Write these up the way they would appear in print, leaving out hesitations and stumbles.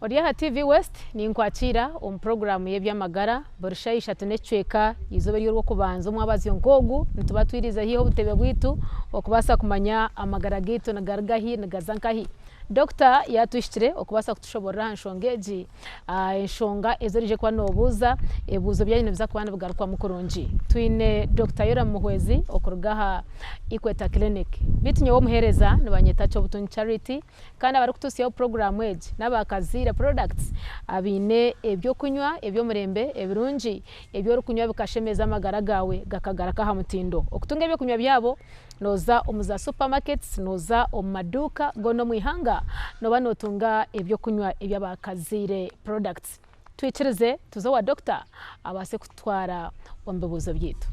Oriaha TV West ni nkwakira program yebyamagara borishayisha tunecweka izobe ryo kubanza umwabazi nkogu ntuba twiriza hiho butebe bwitu okubasa kumanya amagara gitu na gargahi na gazankahi. Dr. yatushitire okubasa kutushobora nshongeji enshonga ezorije kwa nobuza ebuzo byanye biza kubana bugarukwa mukurunji. Twine Dr. Yora Muhwezi okurugaha Ikweta Clinic. Bitinye wo muhereza nibanyeta cyo butun charity kandi abari kutusiya program weje nabakazira products abine ebyo kunywa ebyo murembe ebirunji ebyo rukunywa bikashemeza amagara gawe gakagara ka hamutindo okutunga ebyo kunywa byabo noza omuza supermarkets noza omumaduka gono mwihanga no banotunga ebyo kunywa ebyabakazire products. Twikirize tuzo wa doctor abase kutwara ombebuzo byitu.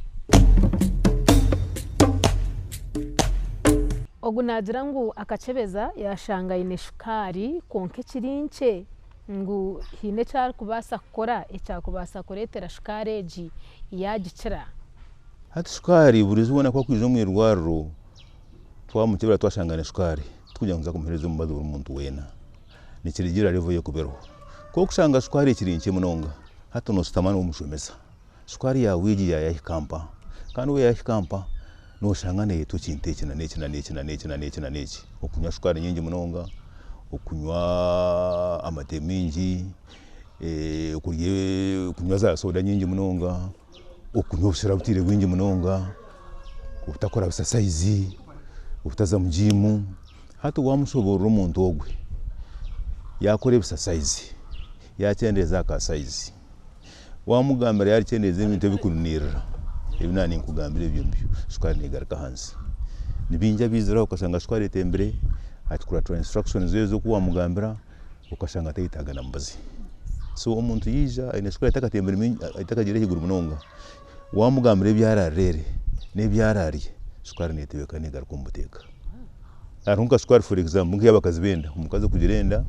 Ogunagira ngu akachebeza yashanga ine shukari konke kirinche ngu hine cyari kubasa kukora ecyakubasa kuretera shukari eji yagikira. Hati shukari burizo ubona ko kwizo mwirwaro twamukebera twashangana shukari tukujya nza kumuhereza umubado umuntu wena nikirigira revo yo kuberoho ko kushanga shukari kirinche munonga hato no sitamana umushomeza shukari ya wiji ya yahikampa kandi we yahikampa no shangane yetu kinteke na neki okunywa shukari nyingi munonga okunywa amate mingi okunywa za soda nyingi munonga okunywa ubushera butire bwingi munonga utakora exercise utaza mujimu hato wamushobora umuntu ogwe yakora exercise yacyendeza ka size wamugambira yacyendeza ibintu bikunira ebinani nkugambira ebyo mbyo shukari nigaruka hansi nibinja bizira ukasanga shukari tembere atukura instructions zezo kuwa mugambira ukasanga atayitaga nambazi so umuntu yija ine shukari takatembere mingi itakagire higuru munonga wamugambira ebyararere nebyarariye shukari netebeka nigaruka mbuteka arunka shukari for example ngiya bakazibenda umukaze kugirenda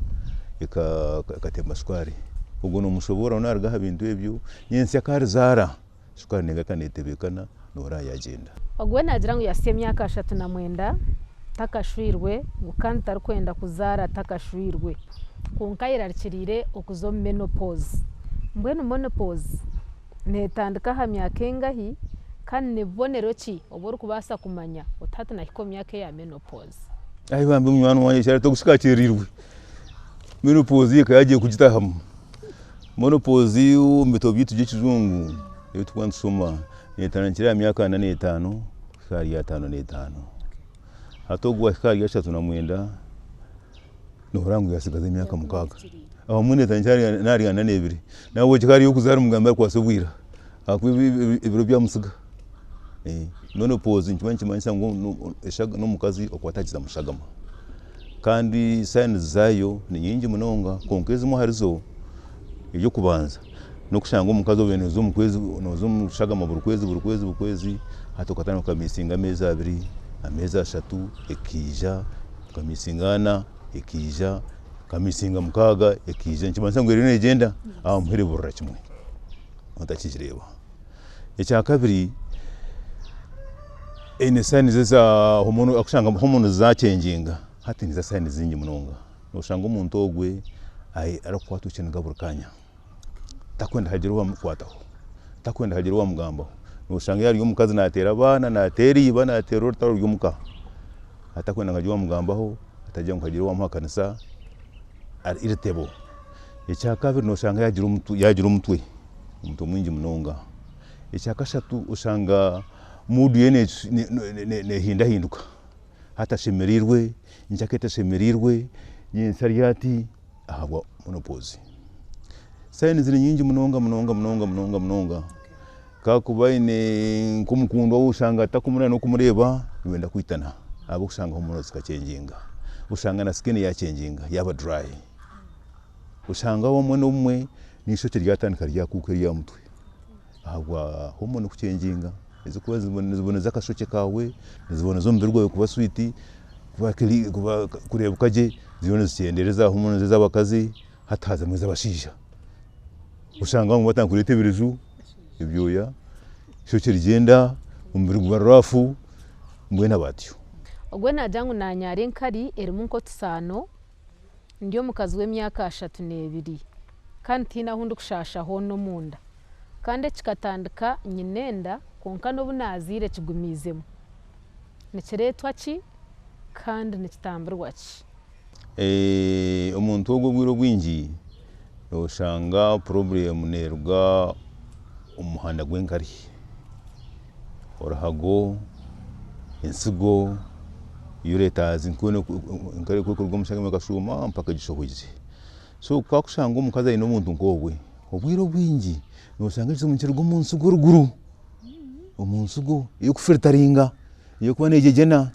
ikatemba shukari ubwo no mushobora unarga bintu ebyo nyensi yakari zara shukari negaka netebekana nora yagenda. Ogwe nagira ngo yasiye myaka 39 takashwirwe kandi tarikwenda kuzara takashwirwe kunkayira rikirire okuzo menopause. Mbwenu menopause netandika ha myaka engahi kandi nebonero ki obwo kubasa kumanya utatu na hiko myaka ya menopause. Ayi bambe umwana wanje cyari to gushikakirirwe menopause yakagiye kugitahamu menopause umbeto byitu by'ikizungu iyo twansoma netanankira myaka 45 kari ya 5 hatogwa kari ya 39 norangu yasigaze myaka mukaga aho mune tancyari nari 42 nawo kikari yo kuzara umugamba kwasobwira akwi ibiro bya musiga menopause nkimanyisa ngo eshaga no mukazi okwatakiza mushagama kandi signs zayo ni nyingi munonga konkezi mu harizo ibyo kubanza no kushanga umukazi obenezo mukwezi nozo mushagama burukwezi hatokatana kamisinga amezi 2 amezi 3 ekija kamisingana ekija kamisinga mukaga ekija nkimanyisa ngo rene agenda amuhere burra kimwe otakijireba ecya kabiri ene signs za hormone akushanga hormone za changinga hati niza signs zingi munonga no shanga umuntu ogwe ai arakwatu kinga burkanya takwenda hagiruwa mukwataho takwenda hagiruwa mugambo no shanga yari umukazi natera abana nateri ibana natero rutaro ryumuka atakwenda ngagiwa mugambaho atajya ngagiruwa muhakanisa ari irritable ecya kabiri no shanga yagira umutwe mwingi munonga ecya kashatu ushanga mudu yene ne hinduka hata shemerirwe njaketa shemerirwe nyensariati ahabwa menopause. Signs ziri nyingi munonga kakubaine nkumukundo ushanga takumuna no kumureba wenda kwitana abo ushanga hormone zikacenginga ushanga na skin ya cenginga yaba dry ushanga wamwe n'umwe nisho cyatandika rya kukeri ya mutwe ahabwa hormone kucenginga izo kuba ziboneza kashoke kawe zibona zo mbirwa kuba sweet kuba kureba kaje zibona zicendereza hormone z'abakazi hataza mwiza bashija ushanga ngo batankurete bireju ibyoya shoke rigenda umbiri gubarafu mbwena batyo ogwe najangu na nyare nkari erimu nko tusano ndi omukazi w'emyaka 32 kandi tiina ahundi kushashaho no munda kandi kikatandika nyinenda konka n'obu naazire kigumizemu nikireetwa ki kandi nikitambirwa ki? Omuntu ogwo obwire bwingi oshanga problem neeruga omuhanda gw'enkari orahago ensigo yureetazi enkari kuruga omushagama kashuuma mpaka gishohwize. So kwakushanga omukazi aine omuntu nk'ogwe obwire bwingi noshanga ekisomo kiruga omu nsigo ruguru omu nsigo ey'okufiltaringa ey'okuba neegyegyena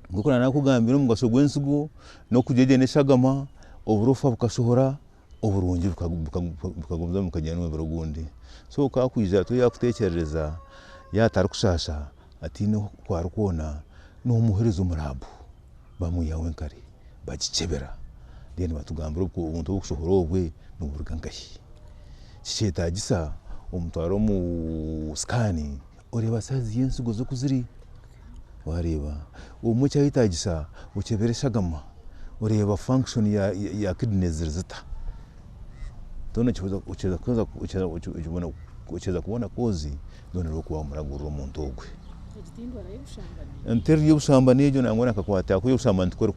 nk'oku naakugambira omugasho gw'ensigo n'okugyegyena eshagama oburofa bukashohora oburungi bukagonza mukagenda n'omubiri ogundi. So kakwija atu yakuteekyerereza yatarikushasha atiine kwari kwona n'omuhereza omurabu bamwihaho enkari bagicebera then batugambira omuntu obukushohora obwe noburuga nkahi kikyetaagisa omutwaro omu sikaani oreeba saizi y'ensigo zoku ziri wareeba omwe kyayetaagisa okyebera eshagama oreeba function ya kidney zita tona okyeza kubona kozi donera okuba omuragurira omuntu ogwe enteri y'obushambani egyo nangwa nakakwata ako y'obushambani tikweri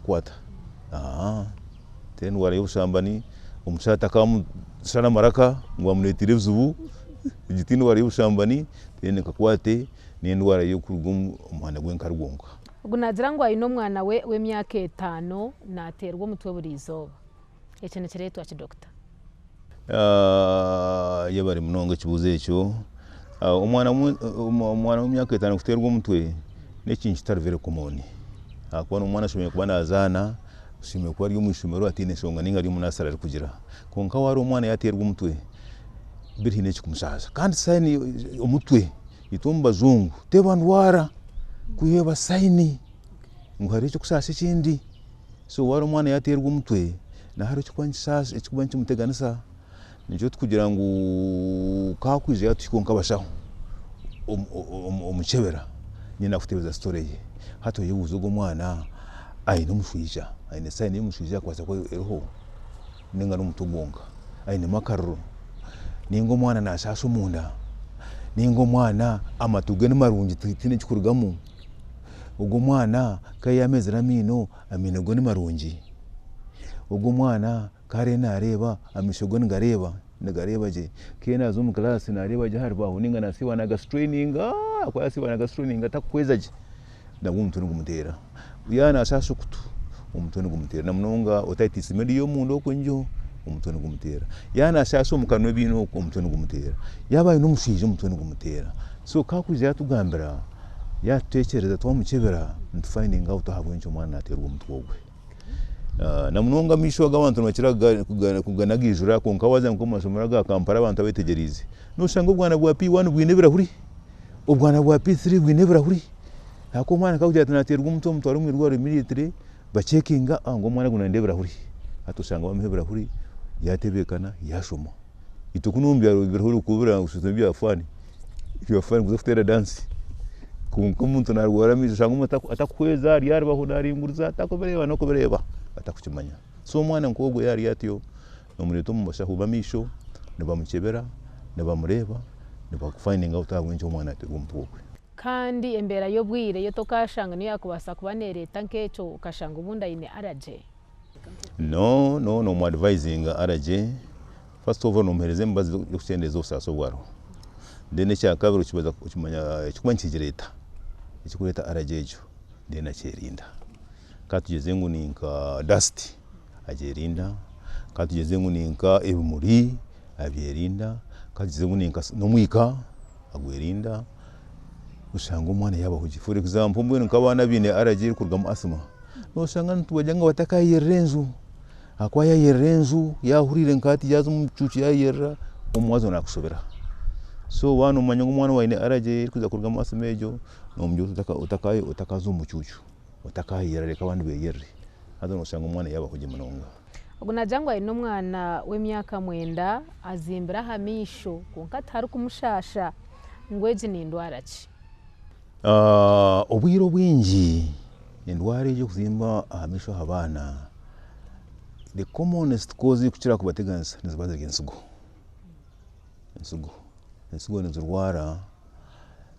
endwara y'obushambani omushaija atakamushara amaraka ngu amureetire ebizibu egiti endwara y'obushambani nekakwate n'endwara y'okuruga omuhanda gw'enkari gwonka. Ogu nagira ngu aine omwana we w'emyaka 5 naaterwa omutwe buri izooba ekyo nikireetwa ki dokita? Yebare munonga ekibuuzo ekyo. Omwana w'emyaka 5 kuteerwa omutwe n'ekintu kitari very common hakuba n'omwana ashemereire kuba naazaana ashemereire kuba ari omu ishomero atiine ensonga ninga ari omu nasara arikugira konka waari omwana yateerwa omutwe biri hiine ekikumushaasha kandi sayini omutwe itwe omu bajungu tebandwara kuyeba sayini ngu hariho ekyokushaasha ekindi. So waari omwana yateerwa omutwe nahariho ekikuba nikimuteganisa nikyo tukugira ngu kakwija yatuhika nk'abashaho omukyebera nyina kutebeza story ye hati oyebuuza ogwo omwana aine omushwija aine sayini y'omushwija akwasa kuba eriho ninga n'omutwe gwonka ainemu akariro ninga omwana nashaasha omunda ninga omwana amatu ge nimarungi tiine ekikurugamu ogwo omwana kayamezire amaino go nimarungi ogwo omwana kare nareeba amaisho go nigareeba gye ke naaza omu class nareeba gye haribaho ninga nasiiba nagastraininga akuba yasiiba nagastraininga takuhweza gye nabwo omutwe nigumuteera yaaba nashaasha okutu omutwe nigumuteera namunonga otitis media y'omunda okwo nigyo omutwe nigumuteera yaaba nashaasha omu kanwa ebiina okwo omutwe nigumuteera yaaba aine omushwija omutwe nigumuteera. So kakwija yatugambira yatuteekyereza twamukyebera nitufinding out ahabw'ekyo omwana naateerwa omutwe ogwe. Namunonga amaisho ag'abantu nibakira kuganagijura konka waza nk'omu mashomero aga Kampala abantu abeetegereze noshanga obwana bwa P1 bwine ebirahuri obwana bwa P3 bwine ebirahuri hakuba omwana kakugira ati naateerwa omutwe omutwaro omu irwariro immediately bacekinga ngu omwana guna aine ebirahuri hati oshanga bamuha ebirahuri yatebeekana yashoma itwe kunu omu byaro ebirahuri okubira kushushana ebyafaani kuza kuteera dansi konka omuntu narwara amaisho oshanga omuntu atakuhweza ari haribaho naringuriza atakubireeba n'okubireeba atakukimanya. So omwana nk'ogwo yari atyo nomureeta omu bashaho b'amaisho nibamukyebera nibamureeba nibakufindinga out ahabw'ekyo omwana ateerwa omutwe ogwe. Kandi embeera y'obwire yo tokashanga niyo yakubaasa kuba neereeta nk'ekyo okashanga obundi aine allergy? No nomuadvising allergy first of all nomuheereza emibazi y'okukyendeeza obusaasi obwariho then ekyakabiri okibaza okimanya ekikuba nikigireeta ekikureeta allergy egyo then akyerinda katugeze ngu ninka dust agyerinda katugeze ngu ninka ebimuri abyerinda katugeze ngu ninka n'omwika agwerinda oshanga omwana yabaho gye. For example mbwenu nk'abaana baine allergy erikurugamu asima noshanga nitubajya nga batakayerera enju hakuba yayerera enju yahurire nkati yaza omu cuucu yayerera omwazo nakushobera. So waana omanya ngu omwana waine allergy erikuza kurugamu asima egyo nomugira otakaza omu cuucu otakayerera reka abandi beyerere haza noshanga omwana yabaho gye munonga. Ogu nagira ngu aine omwana w'emyaka 9 azimbire aha maisho konka tiharikumushaasha ngu egi nindwara ki? Obwire obwingi endwara ey'okuzimba aha maisho aha baana the commonest cause kuchira kubateganisa nizibaza gensugo ensugo nizurwara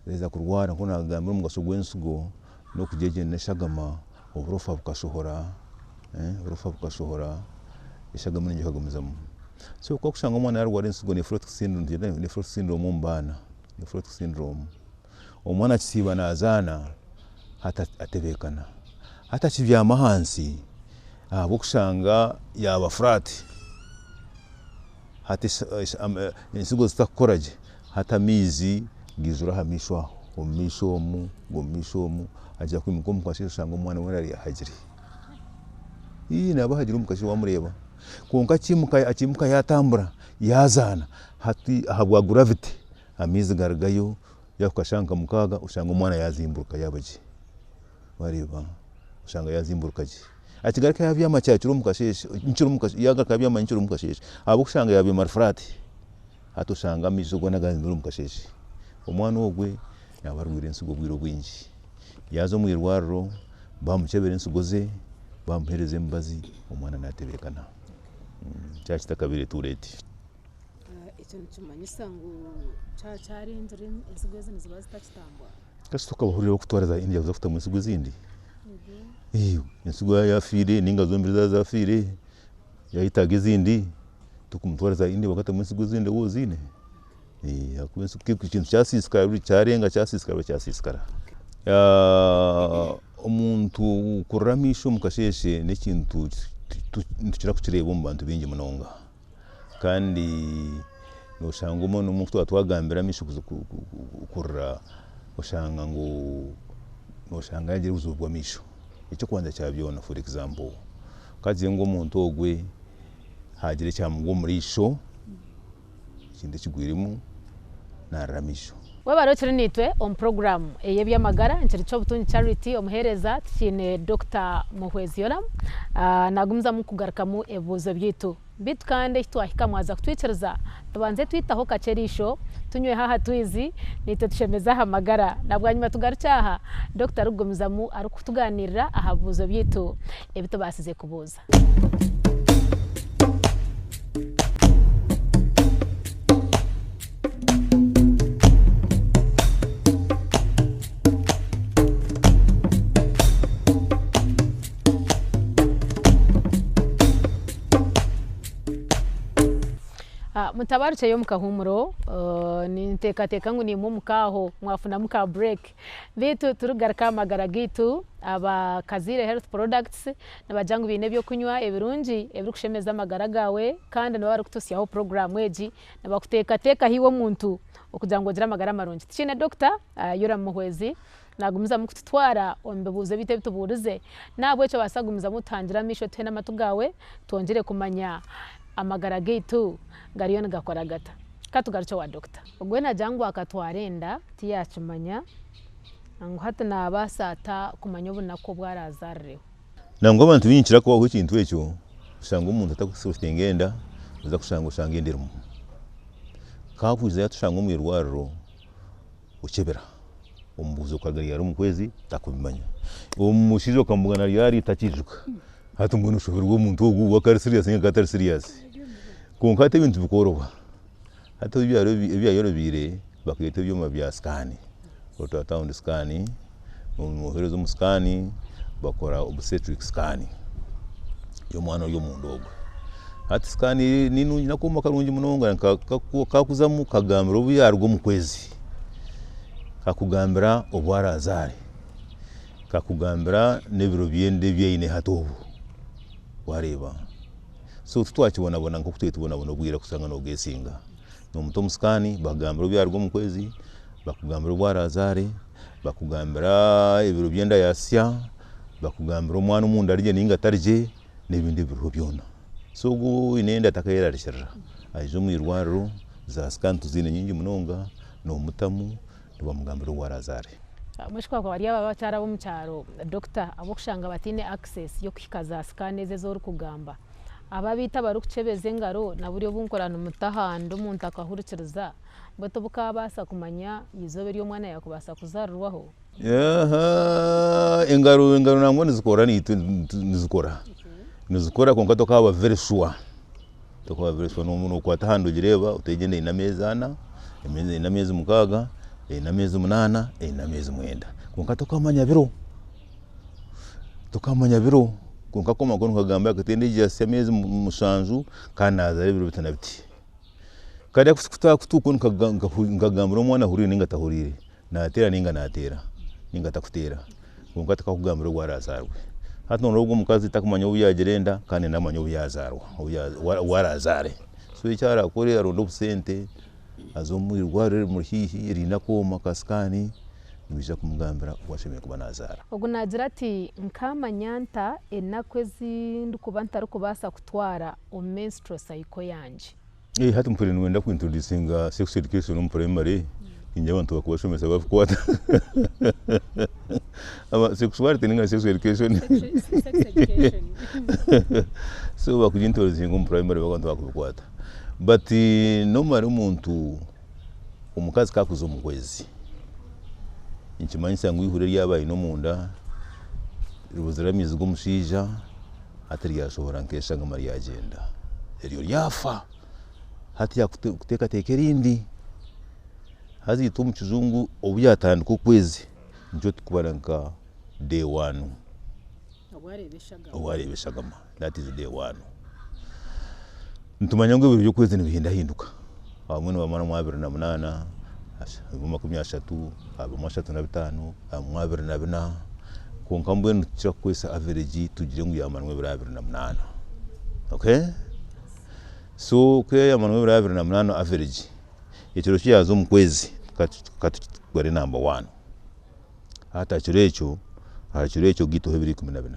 leza kurwara kuna gambira mugaso gwensugo no kujeje neshagama uburofa bukashohora bukashohora ishagama n'inyo kagumizamo so kwa kushanga umwana yarwara ensugo nephrotic syndrome mbana nephrotic syndrome omwana kisiba nazana hata atebekana hata kivyama hansi abo kushanga yaba frat hata ensugo zitakoraje hata mizi gizura hamishwa gomishomu ajya kwimikomu kwashira shanga umwana wari yahagiri naba hagiri umukashi wamureba konka akimuka yatambura yazana hati ahabwa gravity amizi gargayo yakashanga mukaga ushanga umwana yazimburuka yabaje wareba ushanga yazimburukaje akigarika yavyama cyaciro mukasheshe inciro mukashi yaga kabyama inciro mukasheshe abo kushanga yabe marfrati hatushanga mizugo nagazinduru mukasheshe umwana ogwe yabarwira ensugo bwiro bwinji yazo mwirwaro bamucebera ensugo ze bamuhereze mbazi umwana natebekana cyakitakabire tureti ikintu kimanyisa ngo cyarenze ensugo ze niziba zitakitambwa kasuka bahurira kutwara India kuzafuta mu ensugo zindi ensugo yafire ninga zombiri zafire yahitaga izindi tukumutwara za India bakata mu ensugo zindi wozine akubensu kintu cyasisikara cyarenga cyasisikara umuntu kuramisho mukasheshe n'ikintu tukira kukireba mu bantu bingi munonga kandi noshanga umuntu mufto twagambira misho kurra oshanga ngo noshanga yagira uzubwa misho icyo kwanza cyabyona for example kazi ngo umuntu ogwe hagire cyamugwo murisho ikindi kigwirimo naramisho wabarokere nitwe on program eyebyamagara nceri cyo butunyi charity omuhereza tine Dr. Muhwezi Yoram nagumza mu kugaruka mu ebuzo byitu bitkande twahika mwaza kutwicereza tubanze twitaho kacerisho tunywe haha twizi nitwe tushemeza hamagara nabwanyuma tugarucyaha Dr. Rugumza mu ari kutuganirira ahabuzo byitu ebito basize kubuza mutabaruche yo mukahumuro ni teka ngo ni mu mukaho mwafuna muka break bitu turugaruka amagara gitu aba Kazire Health Products nabajangu bine byo kunywa ebirungi ebirikushemeza amagara gawe kandi no bari kutusyaho program eji nabakuteka hiwo muntu okugira ngo gira amagara marungi tshine Dr. Yoram Muhwezi nagumuza mukutwara ombebuze bite bituburize nabwe cyo basagumuza mutangira misho tena matugawe twongere kumanya amagara gitu ngariyo ngakoragata katugarucho wa Dr. Ogwe na jangu akatwarenda tiyachumanya ngo hata nabasata kumanya ubunako bwarazarreho nango abantu binyikira ko aho ikintu ekyo usanga umuntu atakusofite ngenda uza kushanga usanga endermo kavuze yatushanga umwirwaro ukebera umubuzo kwagari yari umukwezi takubimanya umushizo kamugana yari takijuka hata umuntu ushobora umuntu ugu wakari serious ngakatari serious kunkate ibintu bikoroha hata ibyaro bire bakiyete byuma bya scan ultrasound scan umuherezo mu scan bakora obstetric scan yo mwana yo mundogo hata scan ninu nakoma karungi munonga kakuzamu kagambira ubuyarwo mu kwezi kakugambira obwarazare kakugambira nebiro byende byine hatobu wareba so twakibona bona ngo kutubona bwira kusanga no gesinga no muto muskani bagambira byarwo mu kwezi bakugambira bwarazare bakugambira ibiro byenda yasya bakugambira umwana umuntu arije ninga tarije nebindi biro byona so go inenda takayera rishara aje mu irwaro za scan tuzine nyingi munonga no mutamu bamugambira bwarazare mushwa kwa bari aba batara bo mucyaro Dr. abokushanga batine access yo kwikaza scan ze zo kugamba ababita barukucebeze ngaro na buriyo bunkorana umutahando umuntu akahurikiriza bato bukabasa kumanya yizobe ryo mwana yakubasa kuzarurwaho engaro namwe nizikora nizikora nizikora konka tokaba very sure n'umuntu ukwata handi ugireba utegende inamezi 4 inamezi 6 inamezi 8 inamezi 9 konka tokamanya biro konka koma kono kagamba akatende jya amezi 7 kanaza biro bitanabiti kada kutuko nkagambira umwana hurire ninga tahurire natera ninga takutera konka takakugambira warazarwe hata n'ubwo mukazi takumanya ubuyagerenda kandi namanya ubuyazarwa warazare so icyara kore arondo busente azomuirware muhihi rina koma kaskani nibija kumugambira washemeye kuba nazara ubwo nagira ati nkamanyanta enakwezi ndukuba ntari kubasa kutwara menstrual cycle yanje hata mpere nwenda kuintroducinga sex education mu primary injya abantu bakubashomesa bakwata aba sexuality ninga sex education so bakujintroducinga mu primary bakwata bakukwata but no mari umuntu umukazi kakuzo mu kwezi inchimanyisa ngwihure ryabaye no munda rubuzira mizigo mushija atari yashobora nkesha ngamari yagenda eryo ryafa hati ya kuteka tekerindi hazi tomu kizungu obyatandika ukwezi njo tukubaranka day 1 awarebeshagama that is day 1 ntumanya ngo ibyo kwezi nibihindahinduka bamwe bamara mu 28 mu 30 abo mu 35 abo mu 24 konka mbwe cyo kwesa average tugire ngo yamanwe 28 okay so kwe yamanwe 28 average ikiro cyazo mu kwezi katugware number 1 hata kirecho gito 2014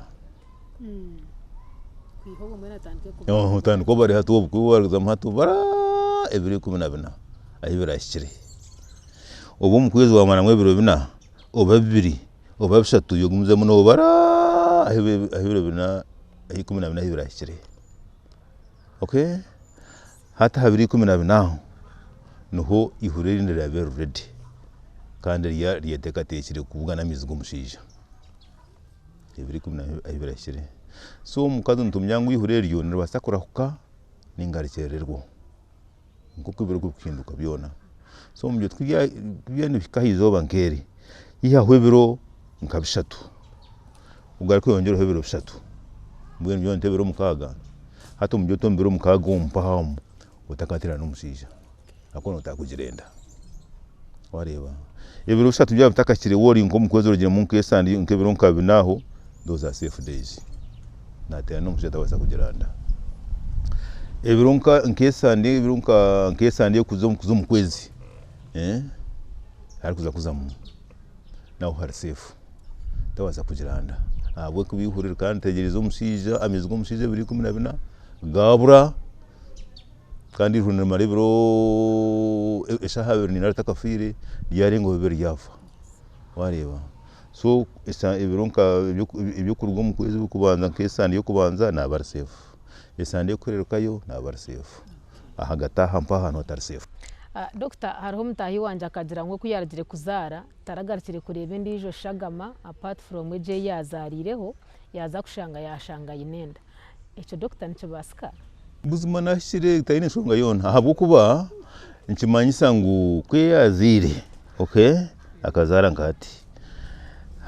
kwihobo mwena tandike ko tan ko bari hatu ubwo zamhatu bara 2014 ayibirashire ubu mu kwezi wa manamwe 20 oba 2 oba 3 yogumze muno bara ayibirabina 2014 ayibirashire okay hata 2014 nuho ihureri ndirabe ready kandi riyateka tekire kuvuga namizigo mushija 2014 ayibirashire so mukazi ntumyangu ihureri yo nirabasakura kuka ningarekererwa nguko biro gukinduka byona so mubyo twiya byane bikahizo bankeri iya hwebiro nkabishatu ugariko yongera hwebiro bishatu mbwe byo ntebiro mukaga hato mubyo tombiro mukaga umpahamu utakatira n'umushija akono utakugirenda wareba ibiro bishatu bya mutakakire wori ngo mukwezi urugero mu nkesandi nkebiro nkabinaho those are safe days natera n'umushija wasa kugiranda ebirunka nkesandi kuzo mu kwezi ari kuzamu naho hari safe tawaza kugiranda abwe kubihurira kandi tegereza umushija amizgo umushija 2014 gabura kandi runne maribro eshahabiri naratakafire yarengo bibiri yafa wareba so esa ibirunka ibyo kurwo mu kwezi kubanza nkesandi yo kubanza na bar safe esande kurerukayo na bar safe ahagataha mpahano tar safe Dr. hariho mutahi wanje akagira ngo kuyaragire kuzara taragarikire kureba indijo shagama apart from eje yazarireho yaza kushanga yashanga inenda icyo Dr. nicyo basika buzima nashire tayine shonga yona habwo kuba nkimanyisa ngo kwe yazire okay akazara ngati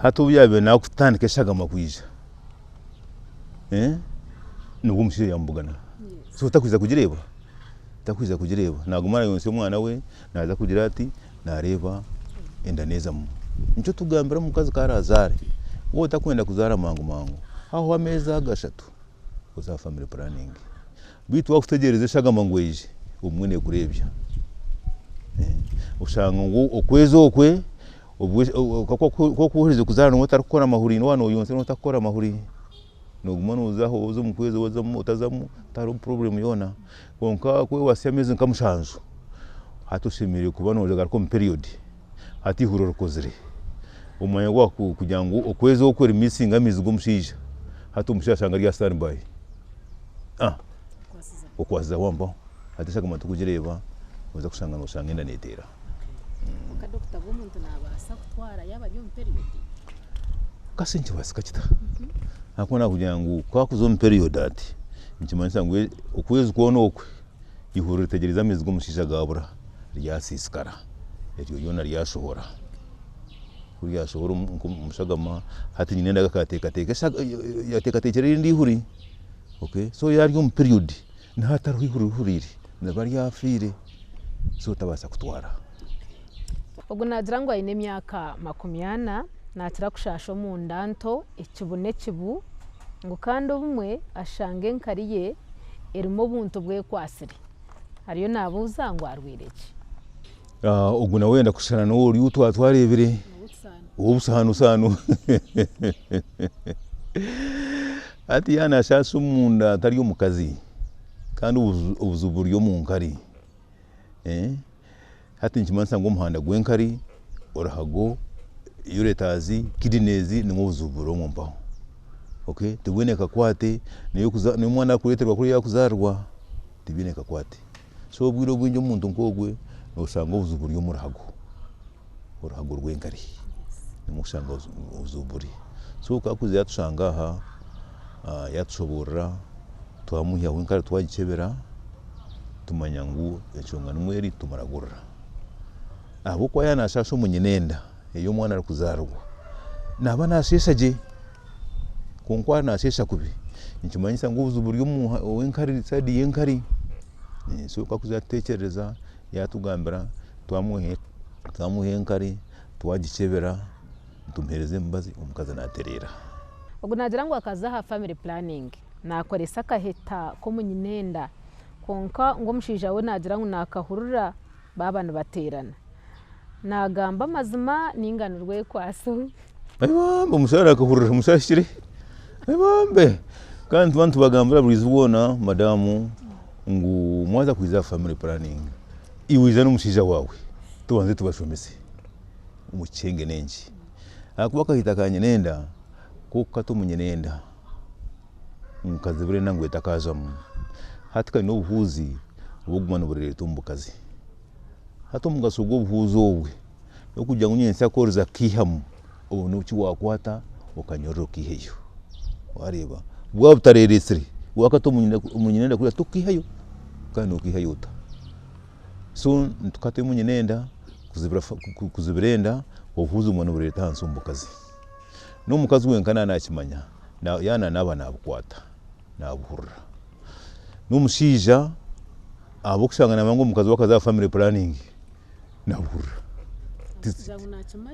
hatu byabe nakutandike shagama kwija nugo mushire yambugana so utakwiza kugireba nagumana yonse umwana we naza kugira ati nareba enda neza mu nicyo tugambira mu kazi karazare wowe utakwenda kuzara mangu aho ameza gashatu uza family planning bitu wakutegereze shagama ngweje umwene kurebya ushanga ngo okwezo okwe ko kuhurize kuzara no utakora amahuri no yonse no utakora amahuri nugumana uzaho uzo mukwezi wazamu utazamu taro problem yona konka kwe wasemeze nkamushanzu hatushimire kubana ujaga ko period hati huroro kozire umanya gwa kugira ngo okwezi okora missing amizigo mushija hatu mushashanga rya standby okwaza wamba hatishaka matukugireba uza kushanga no shanga enda netera ka Dr. Bomuntu nabasa kutwara yaba byo period kasenje wasikachita akona kugira ngo kwakuzo mu period ati nkimanyisa ngo ukwezi kuona okwe ihuriro tegereza amezi gomushisha gabura ryasisikara eryo yona ryashohora kuriya shohora umushagama hati nyinenda gakatekateka yatekateka ndi huri okay so yari mu period nahataru ihuriro nabari yafire so tabasa kutwara ubwo nagira ngo ayine myaka 80 natira kushasho mu ndanto ikibune kibu ngo kandi ubumwe ashange nkariye erimo buntu bwe kwasire ariyo nabuza ngo arwireke ubwo nawe wenda kushana no uri utwarebere ubusano sano ati yana shasu munda tari umukazi kandi ubuzuburi yo mu nkari hati nkimansa ngo muhanda gwenkari orahago yuretazi kidinezi ni mubuzuburo mumbaho okay tuboneka kwate ni mwana kureterwa kuri yakuzarwa tibineka kwate so bwiro bwinjo muntu nkogwe no sanga ubuzuburi yo murahago orahago rwenkari ni mushanga ubuzuburi so kakuze yatushanga aha yatshobora twamuhiya wenkari twagikebera tumanya ngo ecunga numweri tumaragurra abo kwa yana shasho munyinenda iyo mwana ari kuzarwa naba nasheshaje konkwa nashesha kubi nkimanyisa ngo ubuzuburi wenkari sadi yenkari so kakuzatekereza yatugambira twamuhenkari twagikebera tumhereze mbazi umukaza naterera ubwo nagira ngo akazaha family planning nakoresa kaheta ko munyinenda konka ngo mushija we nagira ngo nakahurura babana baterana nagamba mazima ninganurwe kwaso ayibambe umushara akahurura umushashire ayibambe kandi bantu bagambira burizi ubona madamu ngo mwaza kwiza family planning iwiza n'umushija wawe tubanze tubashomese umucenge nenji akuba kahita kanyenenda ko kato munyenenda mukazibure nangu etakazamu hatika no buhuzi ubugumana burere tumbukazi hato mugasugo ubuhuzo obwe no kujya nyensa korza kihamu ubu nuki wakwata ukanyoro kiheyo wareba bwa butareresire wakato munyenenda kuri tukihayo kandi ukihayota so tukate munyenenda kuzibirenda ubuhuzi umwana burere tansumbukazi no mukazi wenkana nakimanya yana naba nabukwata nabuhurra n'umushija abo kushangana mango mukazi wakaza family planning nabuhurra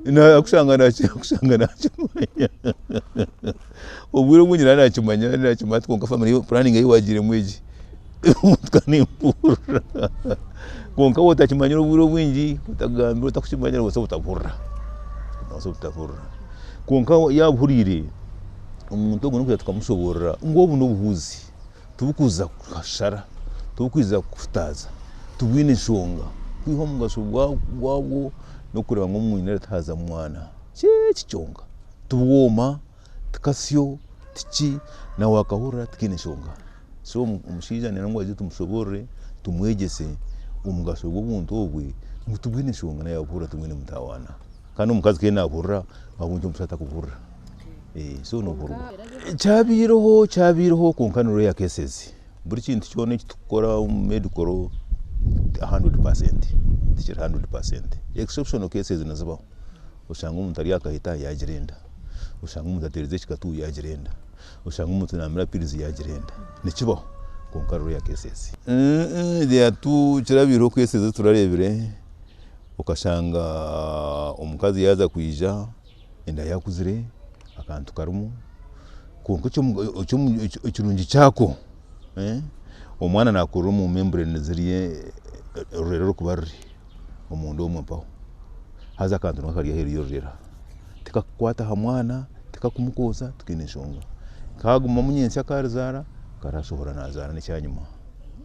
na kushangana nakimanya ubwiro munyira nakimanya konka family planning yiwagire mweji mutkani mpurra konka wotakimanya ubwiro bwingi utagambira utakushimanya wose utavurra konka yabuhurire umuntu ngo nukuya tukamushobora ngobu n'ubuhuzi tubukuza kashara tubukwiza kufutaza tubwine nshonga kwiho mugashobwa gwabo no kureba ngo munyine taza mwana cyonga tuwoma tukasyo tiki na wakahura tikine nshonga so umushija nango aje tumushobore tumwegese umugashobwa umuntu obwe ngo tubwine nshonga na yakura tubwine mutawana kandi umukazi ke nabura abunje musata kubura so no buru cyabiroho konkanuro ya cases buri kintu cyone kitukora medical 100% tikira 100% exceptional cases nazabaho usanga umuntu ari yakahita yagirenda usanga umuntu atereze kikatu yagirenda usanga umuntu namira pirizi yagirenda nikibaho konkanuro ya cases ya tu kirabiro cases turarebere ukashanga umukazi yaza kuyija enda yakuzire akantu karumu konko cy'ikirungi cyako umwana nakuru mu membrane ziriye rero kubarri umuntu wo mpaho haza akantu nakariye heri yorera tikakwata ha mwana tikakumukoza tukineshonga kaguma munyensi akarizara karashohora nazara n'icyanyuma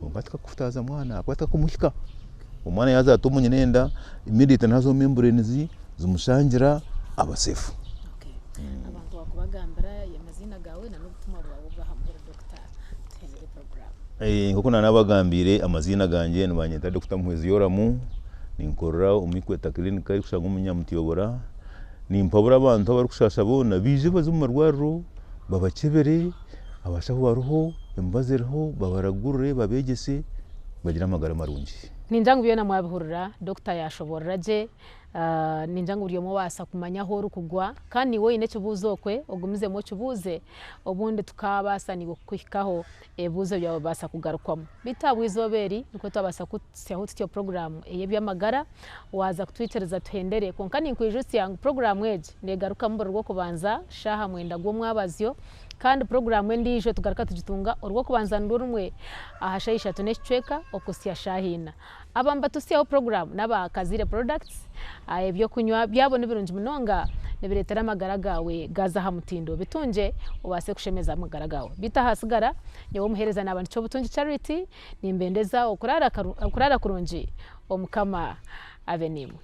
konka tikakufutaza mwana akwata kumuhika umwana yaza atumunye nenda immediate nazo membrane zimushangira abasefu abantu bakubagambira yamazina gawe na n'ubutuma bwawe bwahamura Dr. Henry program ngoko nanabagambire amazina ganje nibanyeta Dr. Muhezi Yoramu ninkorera umikweta clinic ari kushanga umunyamutiyobora nimpabura abantu abari kushasha bona bije baze mu marwariro babakebere abashaho baruho embazerho babaragurure babegese bagira amagara marungi. Ninjangu byona mwabihurira Dr. yashobora je ninjangu byo mubasa kumanya ho rukugwa kandi wowe ine kibuzo kwe ogumize mo kibuze obundi tukabasa ni kwikaho ebuzo bya basa kugarukwamo bitabwizoberi niko twabasa kutseho tutyo program yebyamagara waza kutwitereza tuhendere konkani nkwijusi yangu program weje negaruka mu rwo kubanza shaha mwenda gwo mwabazyo kandi program ndijo tugaruka tugitunga urwo kubanza ndurumwe ahashayisha tunecweka okusya shahina abamba tusiyaho program naba kazire products ebyo kunywa byabo nibirunji munonga nibiretera amagara gawe gaza hamutindo bitunje ubase kushemeza amagara gawe bitahasigara nyewe muhereza n'abantu cyo butunji charity nimbendeza okurara kurunji omukama avenimu.